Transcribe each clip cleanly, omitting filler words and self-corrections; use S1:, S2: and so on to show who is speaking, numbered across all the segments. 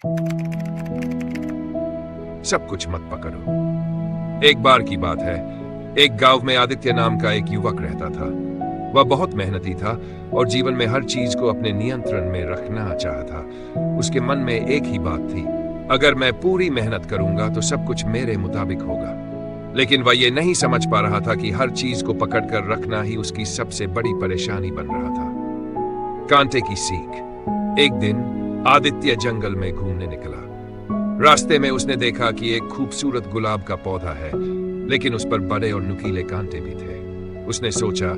S1: सब कुछ मत पकड़ो। एक बार की बात है, एक गांव में आदित्य नाम का एक युवक रहता था। वह बहुत मेहनती था और जीवन में हर चीज को अपने नियंत्रण में रखना चाहता। उसके मन में एक ही बात थी, अगर मैं पूरी मेहनत करूंगा तो सब कुछ मेरे मुताबिक होगा। लेकिन वह ये नहीं समझ पा रहा था कि हर चीज को पकड़कर रखना ही उसकी सबसे बड़ी परेशानी बन रहा था। कांटे की सीख। एक दिन आदित्य जंगल में घूमने निकला। रास्ते में उसने देखा कि एक खूबसूरत गुलाब का पौधा है, लेकिन उस पर बड़े और नुकीले कांटे भी थे। उसने सोचा,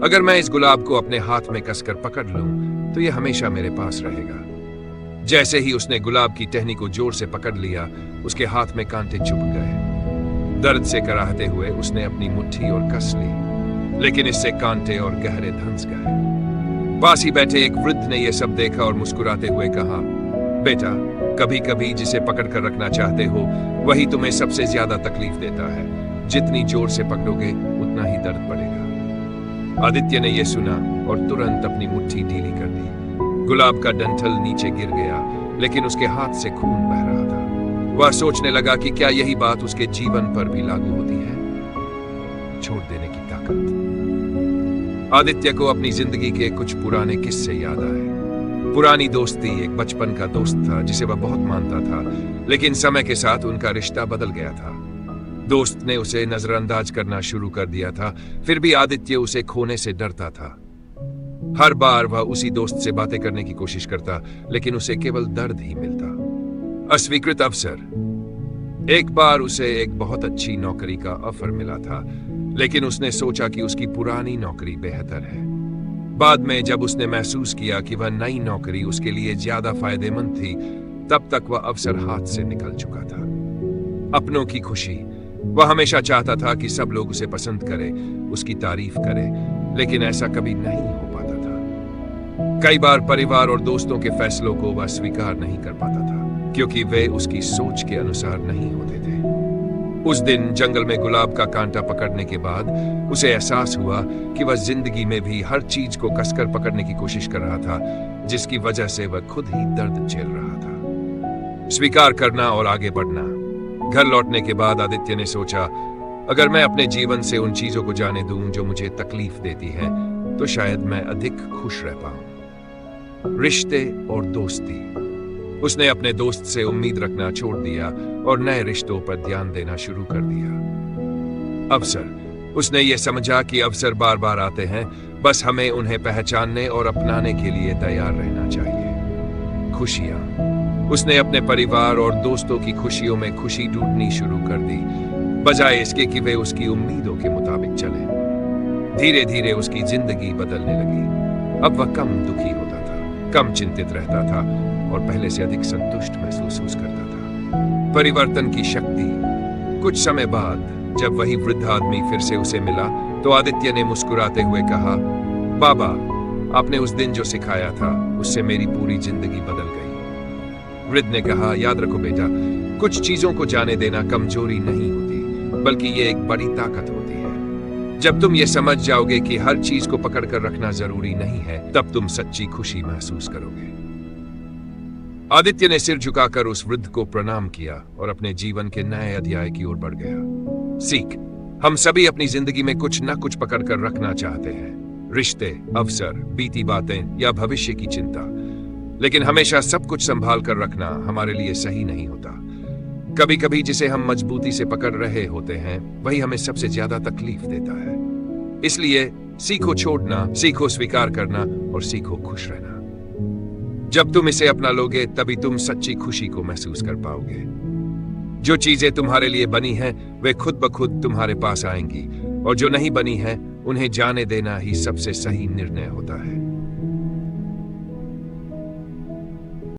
S1: अगर मैं इस गुलाब को अपने हाथ में कसकर पकड़ लूं तो यह हमेशा मेरे पास रहेगा। जैसे ही उसने गुलाब की टहनी को जोर से पकड़ लिया, उसके हाथ में कांटे चुभ गए। दर्द से कराहते हुए उसने अपनी मुट्ठी और कस ली, लेकिन इससे कांटे और गहरे धंस गए। पास ही बैठे एक वृद्ध ने यह सब देखा और मुस्कुराते हुए कहा, बेटा, कभी कभी जिसे पकड़कर रखना चाहते हो वही तुम्हें सबसे ज्यादा तकलीफ देता है। जितनी जोर से पकड़ोगे उतना ही दर्द पड़ेगा। आदित्य ने यह सुना और तुरंत अपनी मुट्ठी ढीली कर दी। गुलाब का डंठल नीचे गिर गया, लेकिन उसके हाथ से खून बह रहा था। वह सोचने लगा कि क्या यही बात उसके जीवन पर भी लागू होती है। छोड़ देने की ताकत। आदित्य को अपनी जिंदगी के कुछ पुराने किस्से याद आए। पुरानी दोस्ती। एक बचपन का दोस्त था जिसे वह बहुत मानता था, लेकिन समय के साथ उनका रिश्ता बदल गया था। दोस्त ने उसे नजरअंदाज करना शुरू कर दिया था, फिर भी आदित्य उसे खोने से डरता था। हर बार वह उसी दोस्त से बातें करने की कोशिश करता, लेकिन उसे केवल दर्द ही मिलता। अस्वीकृत अवसर। एक बार उसे एक बहुत अच्छी नौकरी का ऑफर मिला था, लेकिन उसने सोचा कि उसकी पुरानी नौकरी बेहतर है। बाद में जब उसने महसूस किया कि वह नई नौकरी उसके लिए ज्यादा फायदेमंद थी, तब तक वह अवसर हाथ से निकल चुका था। अपनों की खुशी। वह हमेशा चाहता था कि सब लोग उसे पसंद करें, उसकी तारीफ करें, लेकिन ऐसा कभी नहीं हो पाता था। कई बार परिवार और दोस्तों के फैसलों को वह स्वीकार नहीं कर पाता था, क्योंकि वे उसकी सोच के अनुसार नहीं होते थे। उस दिन जंगल में गुलाब का कांटा पकड़ने के बाद उसे एहसास हुआ कि वह जिंदगी में भी हर चीज को कसकर पकड़ने की कोशिश कर रहा था, जिसकी वजह से वह खुद ही दर्द झेल रहा था। स्वीकार करना और आगे बढ़ना। घर लौटने के बाद आदित्य ने सोचा, अगर मैं अपने जीवन से उन चीजों को जाने दूं जो मुझे तकलीफ देती हैं, तो शायद मैं अधिक खुश रह पाऊं। रिश्ते और दोस्ती। उसने अपने दोस्त से उम्मीद रखना छोड़ दिया और नए रिश्तों पर ध्यान देना शुरू कर दिया। अवसर। उसने ये समझा कि अवसर बार बार आते हैं, बस हमें उन्हें पहचानने और अपनाने के लिए तैयार रहना चाहिए। खुशियां। उसने अपने परिवार और दोस्तों की खुशियों में खुशी ढूंढनी शुरू कर दी, बजाय इसके कि वे उसकी उम्मीदों के मुताबिक चले। धीरे धीरे उसकी जिंदगी बदलने लगी। अब वह कम दुखी होता था, कम चिंतित रहता था और पहले से अधिक संतुष्ट महसूस करता था। परिवर्तन की शक्ति। कुछ समय बाद जब वही वृद्ध आदमी फिर से उसे मिला, तो आदित्य ने मुस्कुराते हुए कहा, बाबा, आपने उस दिन जो सिखाया था उससे मेरी पूरी जिंदगी बदल गई। वृद्ध ने कहा, याद रखो बेटा, कुछ चीजों को जाने देना कमजोरी नहीं होती, बल्कि ये एक बड़ी ताकत होती है। जब तुम ये समझ जाओगे कि हर चीज को पकड़कर रखना जरूरी नहीं है, तब तुम सच्ची खुशी महसूस करोगे। आदित्य ने सिर झुकाकर उस वृद्ध को प्रणाम किया और अपने जीवन के नए अध्याय की ओर बढ़ गया। सीख। हम सभी अपनी जिंदगी में कुछ न कुछ पकड़कर रखना चाहते हैं। रिश्ते, अवसर, बीती बातें या भविष्य की चिंता। लेकिन हमेशा सब कुछ संभाल कर रखना हमारे लिए सही नहीं होता। कभी कभी जिसे हम मजबूती से पकड़ रहे होते हैं, वही हमें सबसे ज्यादा तकलीफ देता है। इसलिए सीखो छोड़ना, सीखो स्वीकार करना और सीखो खुश रहना। जब तुम इसे अपना लोगे, तभी तुम सच्ची खुशी को महसूस कर पाओगे। जो चीजें तुम्हारे लिए बनी हैं, वे खुद ब खुद तुम्हारे पास आएंगी, और जो नहीं बनी है, उन्हें जाने देना ही सबसे सही निर्णय होता है।